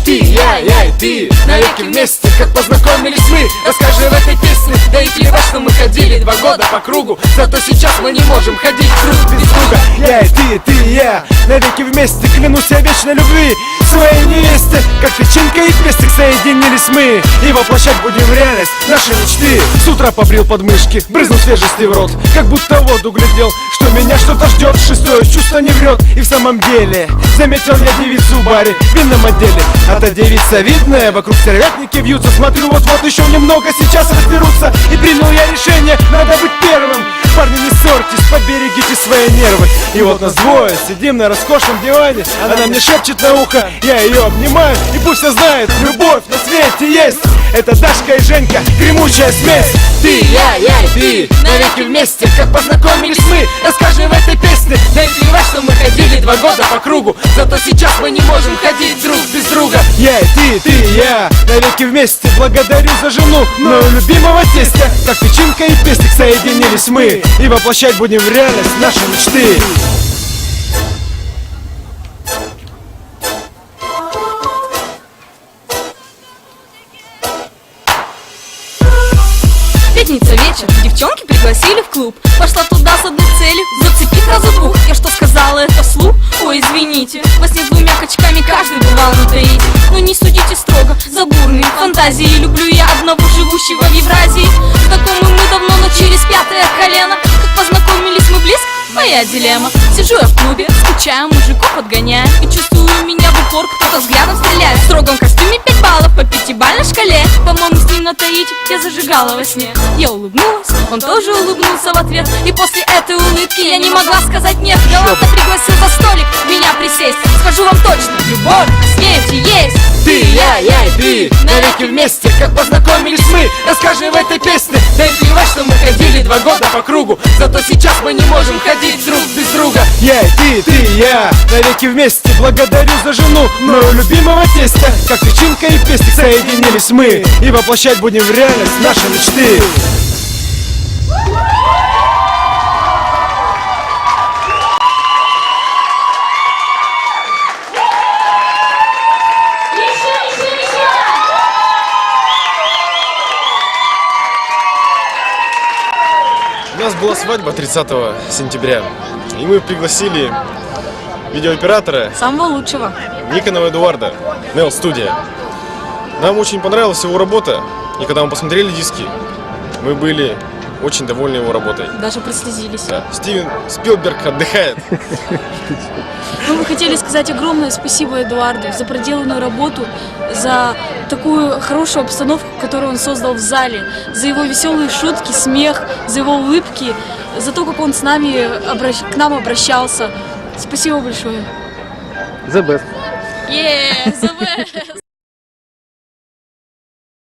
ты, я и ты, навеки вместе, как познакомились мы. Расскажи в этой песне, да и плевать, что мы ходили 2 года по кругу. Зато сейчас мы не можем ходить друг без друга. Я и ты и я, навеки вместе, клянусь я вечной любви своей невесте. Как печенька и пестик соединились мы, и воплощать будем в реальность наши мечты. С утра побрил подмышки, брызнул свежести в рот, как будто воду глядел, что меня что-то ждет. Шестое чувство не врет, и в самом деле заметил я девицу в баре в винном отделе. А та девица видная, вокруг стервятники вьются. Смотрю, вот-вот еще немного сейчас разберутся. И принял я решение, надо быть первым. Парни, не ссорьтесь, поберегите свои нервы. И вот нас двое, сидим на роскошном диване. Она мне шепчет на ухо, я ее обнимаю. И пусть все знает, любовь на свете есть. Это Дашка и Женька, гремучая смесь. Ты, я и ты, навеки вместе, как познакомились мы. Расскажи в этой песне, да и плевать, что мы ходили 2 года по кругу. Зато сейчас мы не можем ходить друг без друга. Я и ты и я, навеки вместе. Благодарю за жену, мною любимого тестя. Как печенька и пестик соединились мы, и воплощать будем в реальность наши мечты. Пятница вечер, девчонки пригласили в клуб. Пошла туда с одной целью, зацепить сразу 2. Я что сказала, это вслух? Ой, извините, во сне 2 качками каждый бывал на таите. Но не судите строго за бурные фантазии. Люблю я одного живущего в Евразии. Знакомы мы давно, но через 5-е колено. Как познакомились мы близко, моя дилемма. Сижу я в клубе, скучаю, мужиков подгоняю. И чувствую, меня в упор кто-то взглядом стреляет. В строгом костюме 5 баллов по 5-бальной шкале. По-моему, с ним на таите я зажигала во сне. Я улыбнулась, он тоже улыбнулся в ответ. И после этой улыбки я не могла сказать нет. Галантно пригласил за столик меня присесть. Скажу вам точно, любовь на свете есть. Ты, я и ты, навеки вместе, как познакомились мы. Расскажи в этой песне, да и плевать, что мы ходили 2 года по кругу. Зато сейчас мы не можем ходить друг без друга. Я и ты и я, навеки вместе. Благодарю за жену, мною любимого тестя. Как печенька и пестик соединились мы, и воплощать будем в реальность наши мечты. У нас была свадьба 30 сентября, и мы пригласили видеооператора Самого лучшего. Никонова Эдуарда, Nell Studio. Нам очень понравилась его работа, и когда мы посмотрели диски, мы были очень довольны его работой. Даже прослезились. Да. Стивен Спилберг отдыхает. Мы бы хотели сказать огромное спасибо Эдуарду за проделанную работу, за такую хорошую обстановку, которую он создал в зале, за его веселые шутки, смех, за его улыбки, за то, как он с нами, к нам обращался. Спасибо большое. The best. Yeah, the best.